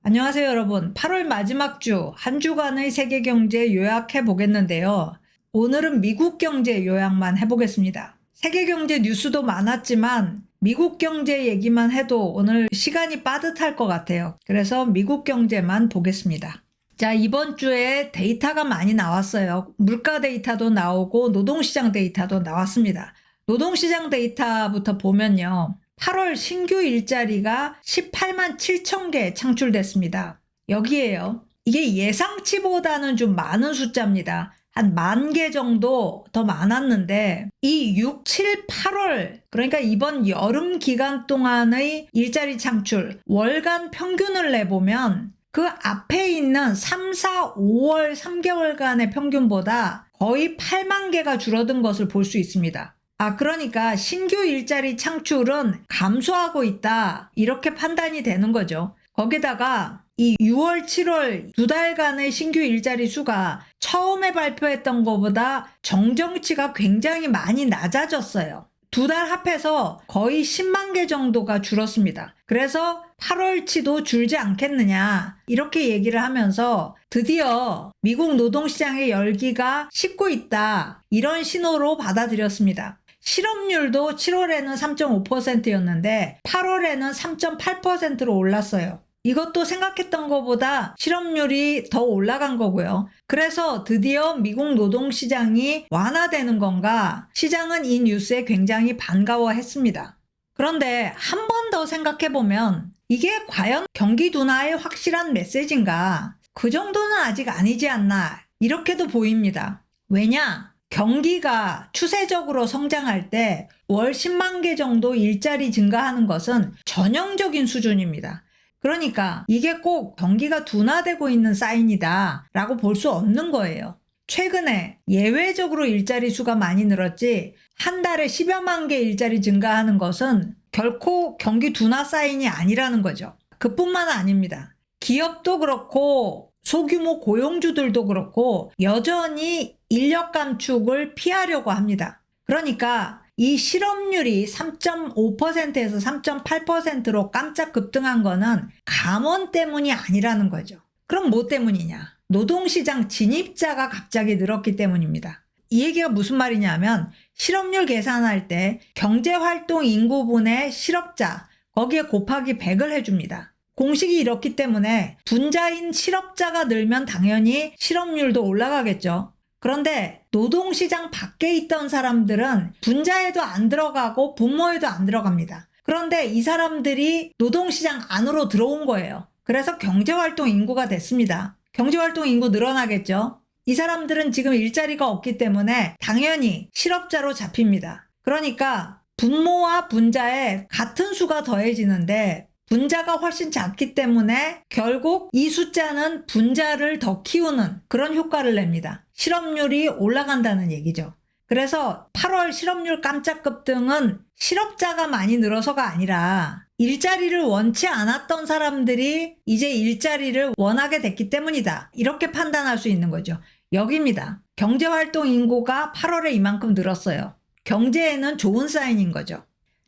안녕하세요, 여러분. 8월 마지막 주, 한 주간의 세계 경제 요약해 보겠는데요. 오늘은 미국 경제 요약만 해보겠습니다. 세계 경제 뉴스도 많았지만 미국 경제 얘기만 해도 오늘 시간이 빠듯할 것 같아요. 그래서 미국 경제만 보겠습니다. 자, 이번 주에 데이터가 많이 나왔어요. 물가 데이터도 나오고 노동시장 데이터도 나왔습니다. 노동시장 데이터부터 보면요. 8월 신규 일자리가 18만 7천 개 창출됐습니다. 여기에요. 이게 예상치보다는 좀 많은 숫자입니다. 한 10,000개 정도 더 많았는데 이 6, 7, 8월 그러니까 이번 여름 기간 동안의 일자리 창출 월간 평균을 내보면 그 앞에 있는 3, 4, 5월 3개월간의 평균보다 거의 8만 개가 줄어든 것을 볼 수 있습니다. 그러니까 신규 일자리 창출은 감소하고 있다. 이렇게 판단이 되는 거죠. 거기다가 이 6월, 7월 두 달간의 신규 일자리 수가 처음에 발표했던 것보다 정정치가 굉장히 많이 낮아졌어요. 두 달 합해서 거의 10만 개 정도가 줄었습니다. 그래서 8월치도 줄지 않겠느냐 이렇게 얘기를 하면서 드디어 미국 노동시장의 열기가 식고 있다. 이런 신호로 받아들였습니다. 실업률도 7월에는 3.5%였는데 8월에는 3.8%로 올랐어요. 이것도 생각했던 것보다 실업률이 더 올라간 거고요. 그래서 드디어 미국 노동시장이 완화되는 건가? 시장은 이 뉴스에 굉장히 반가워했습니다. 그런데 한 번 더 생각해보면 이게 과연 경기 둔화의 확실한 메시지인가? 그 정도는 아직 아니지 않나? 이렇게도 보입니다. 왜냐? 경기가 추세적으로 성장할 때 월 10만 개 정도 일자리 증가하는 것은 전형적인 수준입니다. 그러니까 이게 꼭 경기가 둔화되고 있는 사인이다 라고 볼 수 없는 거예요. 최근에 예외적으로 일자리 수가 많이 늘었지 한 달에 10여만 개 일자리 증가하는 것은 결코 경기 둔화 사인이 아니라는 거죠. 그뿐만 아닙니다. 기업도 그렇고 소규모 고용주들도 그렇고 여전히 인력 감축을 피하려고 합니다. 그러니까 이 실업률이 3.5%에서 3.8%로 깜짝 급등한 거는 감원 때문이 아니라는 거죠. 그럼 뭐 때문이냐? 노동시장 진입자가 갑자기 늘었기 때문입니다. 이 얘기가 무슨 말이냐면 실업률 계산할 때 경제활동 인구분의 실업자 거기에 곱하기 100을 해줍니다. 공식이 이렇기 때문에 분자인 실업자가 늘면 당연히 실업률도 올라가겠죠. 그런데 노동시장 밖에 있던 사람들은 분자에도 안 들어가고 분모에도 안 들어갑니다. 그런데 이 사람들이 노동시장 안으로 들어온 거예요. 그래서 경제활동 인구가 됐습니다. 경제활동 인구 늘어나겠죠. 이 사람들은 지금 일자리가 없기 때문에 당연히 실업자로 잡힙니다. 그러니까 분모와 분자에 같은 수가 더해지는데 분자가 훨씬 작기 때문에 결국 이 숫자는 분자를 더 키우는 그런 효과를 냅니다. 실업률이 올라간다는 얘기죠. 그래서 8월 실업률 깜짝 급등은 실업자가 많이 늘어서가 아니라 일자리를 원치 않았던 사람들이 이제 일자리를 원하게 됐기 때문이다. 이렇게 판단할 수 있는 거죠. 여기입니다. 경제활동 인구가 8월에 이만큼 늘었어요. 경제에는 좋은 사인인 거죠.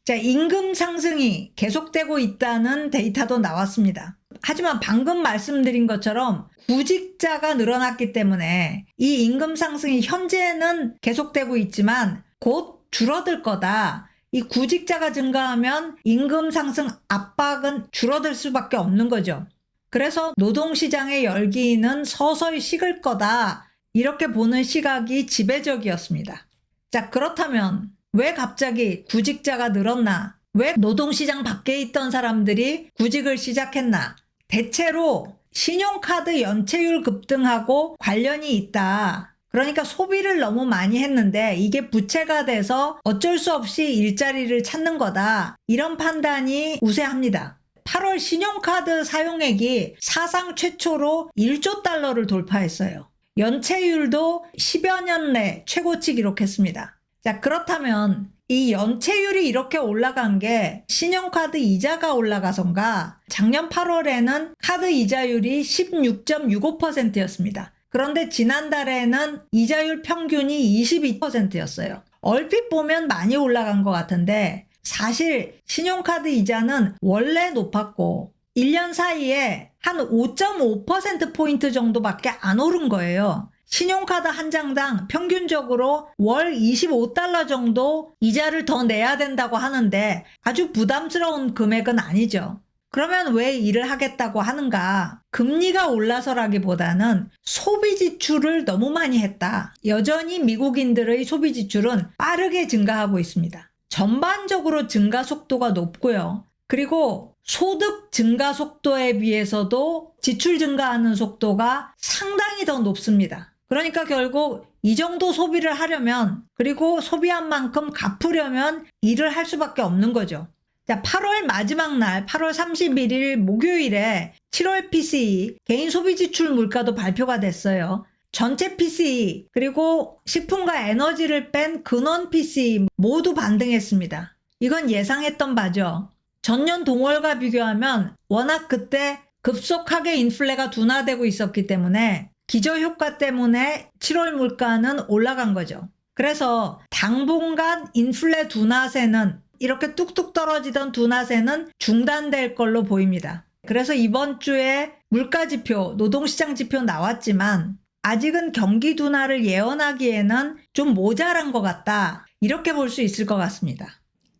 자, 임금 상승이 계속되고 있다는 데이터도 나왔습니다. 하지만 방금 말씀드린 것처럼 구직자가 늘어났기 때문에 이 임금 상승이 현재는 계속되고 있지만 곧 줄어들 거다. 이 구직자가 증가하면 임금 상승 압박은 줄어들 수밖에 없는 거죠. 그래서 노동시장의 열기는 서서히 식을 거다. 이렇게 보는 시각이 지배적이었습니다. 자, 그렇다면 왜 갑자기 구직자가 늘었나? 왜 노동시장 밖에 있던 사람들이 구직을 시작했나? 대체로 신용카드 연체율 급등하고 관련이 있다. 그러니까 소비를 너무 많이 했는데 이게 부채가 돼서 어쩔 수 없이 일자리를 찾는 거다. 이런 판단이 우세합니다. 8월 신용카드 사용액이 사상 최초로 1조 달러를 돌파했어요. 연체율도 10여 년 내 최고치 기록했습니다. 자, 그렇다면 이 연체율이 이렇게 올라간 게 신용카드 이자가 올라가선가 작년 8월에는 카드 이자율이 16.65%였습니다. 그런데 지난달에는 이자율 평균이 22%였어요. 얼핏 보면 많이 올라간 것 같은데 사실 신용카드 이자는 원래 높았고 1년 사이에 한 5.5%포인트 정도밖에 안 오른 거예요. 신용카드 한 장당 평균적으로 월 25달러 정도 이자를 더 내야 된다고 하는데 아주 부담스러운 금액은 아니죠. 그러면 왜 일을 하겠다고 하는가? 금리가 올라서라기보다는 소비 지출을 너무 많이 했다. 여전히 미국인들의 소비 지출은 빠르게 증가하고 있습니다. 전반적으로 증가 속도가 높고요. 그리고 소득 증가 속도에 비해서도 지출 증가하는 속도가 상당히 더 높습니다. 그러니까 결국 이 정도 소비를 하려면, 그리고 소비한 만큼 갚으려면 일을 할 수밖에 없는 거죠. 자, 8월 마지막 날 8월 31일 목요일에 7월 PCE 개인 소비 지출 물가도 발표가 됐어요. 전체 PCE 그리고 식품과 에너지를 뺀 근원 PCE 모두 반등했습니다. 이건 예상했던 바죠. 전년 동월과 비교하면 워낙 그때 급속하게 인플레가 둔화되고 있었기 때문에 기저효과 때문에 7월 물가는 올라간 거죠. 그래서 당분간 인플레 둔화세는, 이렇게 뚝뚝 떨어지던 둔화세는 중단될 걸로 보입니다. 그래서 이번 주에 물가지표, 노동시장 지표 나왔지만 아직은 경기 둔화를 예언하기에는 좀 모자란 것 같다. 이렇게 볼 수 있을 것 같습니다.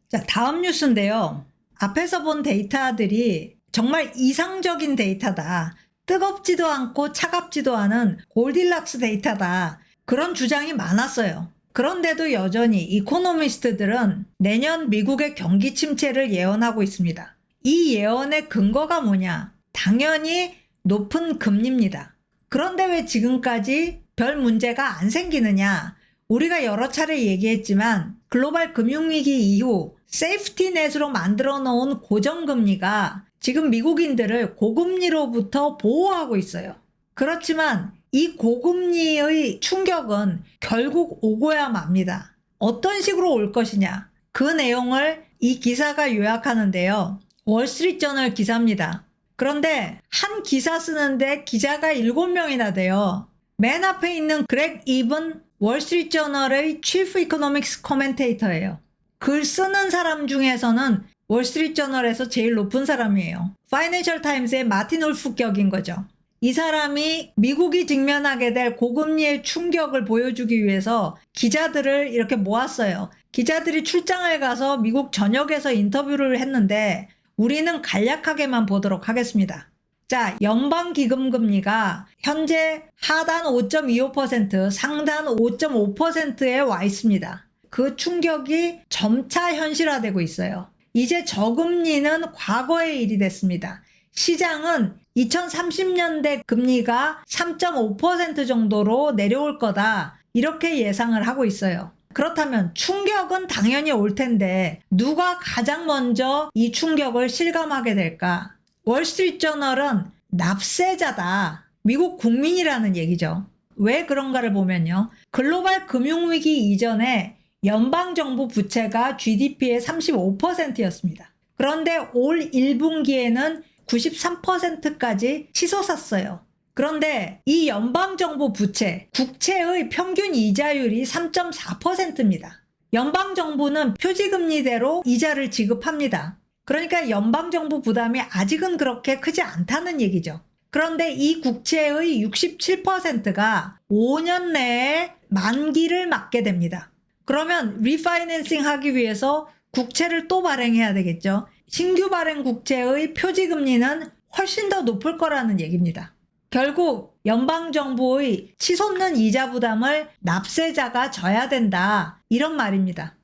자, 다음 뉴스인데요. 앞에서 본 데이터들이 정말 이상적인 데이터다. 뜨겁지도 않고 차갑지도 않은 골딜락스 데이터다. 그런 주장이 많았어요. 그런데도 여전히 이코노미스트들은 내년 미국의 경기 침체를 예언하고 있습니다. 이 예언의 근거가 뭐냐? 당연히 높은 금리입니다. 그런데 왜 지금까지 별 문제가 안 생기느냐? 우리가 여러 차례 얘기했지만 글로벌 금융위기 이후 세이프티넷으로 만들어 놓은 고정금리가 지금 미국인들을 고금리로부터 보호하고 있어요. 그렇지만 이 고금리의 충격은 결국 오고야 맙니다. 어떤 식으로 올 것이냐? 그 내용을 이 기사가 요약하는데요. 월스트리트저널 기사입니다. 그런데 한 기사 쓰는데 기자가 7명이나 돼요. 맨 앞에 있는 그렉 이븐 월스트리트저널의 Chief Economics Commentator예요. 글 쓰는 사람 중에서는 월스트리트저널에서 제일 높은 사람이에요. 파이낸셜 타임스의 마틴 울프 격인 거죠. 이 사람이 미국이 직면하게 될 고금리의 충격을 보여주기 위해서 기자들을 이렇게 모았어요. 기자들이 출장을 가서 미국 전역에서 인터뷰를 했는데 우리는 간략하게만 보도록 하겠습니다. 자, 연방기금금리가 현재 하단 5.25%, 상단 5.5%에 와 있습니다. 그 충격이 점차 현실화되고 있어요. 이제 저금리는 과거의 일이 됐습니다. 시장은 2030년대 금리가 3.5% 정도로 내려올 거다, 이렇게 예상을 하고 있어요. 그렇다면 충격은 당연히 올 텐데 누가 가장 먼저 이 충격을 실감하게 될까? 월스트리트저널은 납세자다, 미국 국민이라는 얘기죠. 왜 그런가를 보면요. 글로벌 금융위기 이전에 연방정부 부채가 GDP의 35%였습니다. 그런데 올 1분기에는 93%까지 치솟았어요. 그런데 이 연방정부 부채, 국채의 평균 이자율이 3.4%입니다. 연방정부는 표지금리대로 이자를 지급합니다. 그러니까 연방정부 부담이 아직은 그렇게 크지 않다는 얘기죠. 그런데 이 국채의 67%가 5년 내에 만기를 맞게 됩니다. 그러면 리파이낸싱 하기 위해서 국채를 또 발행해야 되겠죠. 신규 발행 국채의 표지금리는 훨씬 더 높을 거라는 얘기입니다. 결국 연방정부의 치솟는 이자 부담을 납세자가 져야 된다, 이런 말입니다.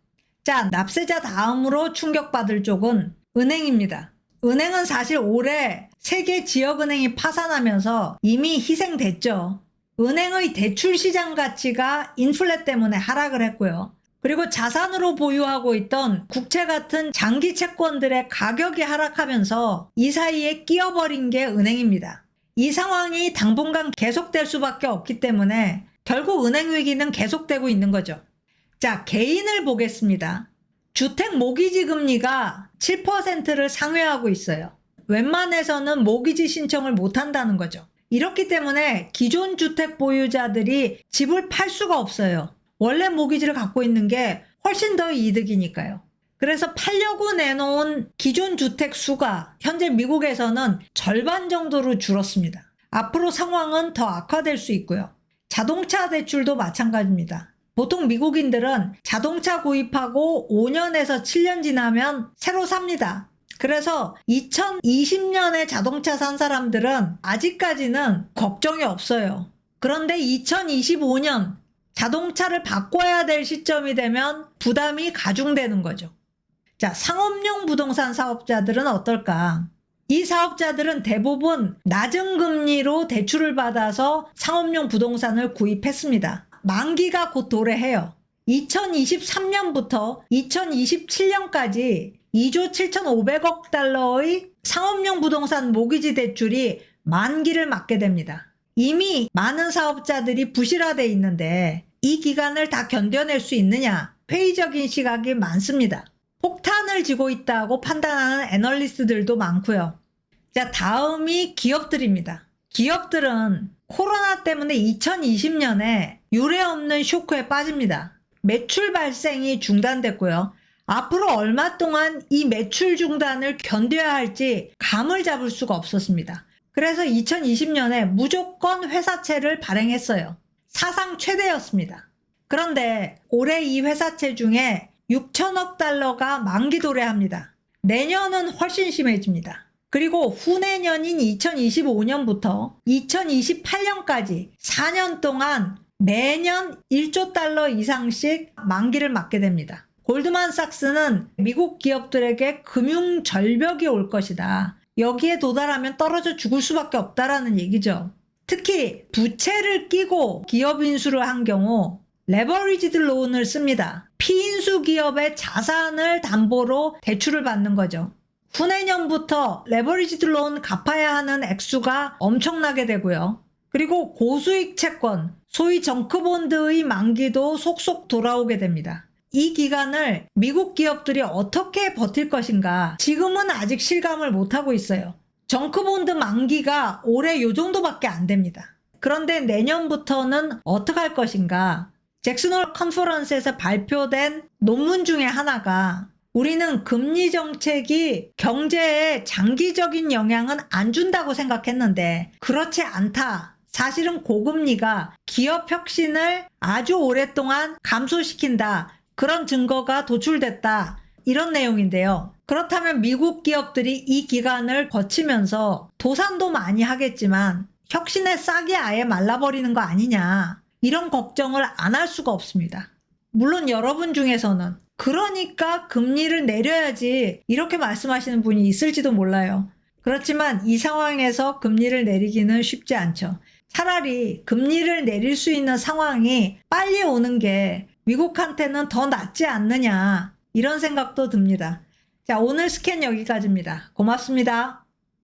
자, 납세자 다음으로 충격받을 쪽은 은행입니다. 은행은 사실 올해 세계 지역은행이 파산하면서 이미 희생됐죠. 은행의 대출 시장 가치가 인플레 때문에 하락을 했고요. 그리고 자산으로 보유하고 있던 국채 같은 장기 채권들의 가격이 하락하면서 이 사이에 끼어버린 게 은행입니다. 이 상황이 당분간 계속될 수밖에 없기 때문에 결국 은행 위기는 계속되고 있는 거죠. 자, 개인을 보겠습니다. 주택 모기지 금리가 7%를 상회하고 있어요. 웬만해서는 모기지 신청을 못 한다는 거죠. 이렇기 때문에 기존 주택 보유자들이 집을 팔 수가 없어요. 원래 모기지를 갖고 있는 게 훨씬 더 이득이니까요. 그래서 팔려고 내놓은 기존 주택 수가 현재 미국에서는 절반 정도로 줄었습니다. 앞으로 상황은 더 악화될 수 있고요. 자동차 대출도 마찬가지입니다. 보통 미국인들은 자동차 구입하고 5년에서 7년 지나면 새로 삽니다. 그래서 2020년에 자동차 산 사람들은 아직까지는 걱정이 없어요. 그런데 2025년 자동차를 바꿔야 될 시점이 되면 부담이 가중되는 거죠. 자, 상업용 부동산 사업자들은 어떨까? 이 사업자들은 대부분 낮은 금리로 대출을 받아서 상업용 부동산을 구입했습니다. 만기가 곧 도래해요. 2023년부터 2027년까지 2조 7,500억 달러의 상업용 부동산 모기지 대출이 만기를 맞게 됩니다. 이미 많은 사업자들이 부실화되어 있는데 이 기간을 다 견뎌낼 수 있느냐? 회의적인 시각이 많습니다. 폭탄을 지고 있다고 판단하는 애널리스트들도 많고요. 자, 다음이 기업들입니다. 기업들은 코로나 때문에 2020년에 유례없는 쇼크에 빠집니다. 매출 발생이 중단됐고요. 앞으로 얼마 동안 이 매출 중단을 견뎌야 할지 감을 잡을 수가 없었습니다. 그래서 2020년에 무조건 회사채를 발행했어요. 사상 최대였습니다. 그런데 올해 이 회사채 중에 6천억 달러가 만기 도래합니다. 내년은 훨씬 심해집니다. 그리고 후내년인 2025년부터 2028년까지 4년 동안 매년 1조 달러 이상씩 만기를 맞게 됩니다. 골드만삭스는 미국 기업들에게 금융 절벽이 올 것이다. 여기에 도달하면 떨어져 죽을 수밖에 없다라는 얘기죠. 특히 부채를 끼고 기업 인수를 한 경우 레버리지드 론을 씁니다. 피인수 기업의 자산을 담보로 대출을 받는 거죠. 후내년부터 레버리지드 론 갚아야 하는 액수가 엄청나게 되고요. 그리고 고수익 채권, 소위 정크본드의 만기도 속속 돌아오게 됩니다. 이 기간을 미국 기업들이 어떻게 버틸 것인가 지금은 아직 실감을 못하고 있어요. 정크본드 만기가 올해 요 정도밖에 안 됩니다. 그런데 내년부터는 어떻게 할 것인가? 잭슨홀 컨퍼런스에서 발표된 논문 중에 하나가 우리는 금리 정책이 경제에 장기적인 영향은 안 준다고 생각했는데 그렇지 않다. 사실은 고금리가 기업 혁신을 아주 오랫동안 감소시킨다. 그런 증거가 도출됐다. 이런 내용인데요. 그렇다면 미국 기업들이 이 기간을 거치면서 도산도 많이 하겠지만 혁신의 싹이 아예 말라버리는 거 아니냐. 이런 걱정을 안 할 수가 없습니다. 물론 여러분 중에서는 그러니까 금리를 내려야지 이렇게 말씀하시는 분이 있을지도 몰라요. 그렇지만 이 상황에서 금리를 내리기는 쉽지 않죠. 차라리 금리를 내릴 수 있는 상황이 빨리 오는 게 미국한테는 더 낫지 않느냐 이런 생각도 듭니다. 자, 오늘 스캔 여기까지입니다. 고맙습니다.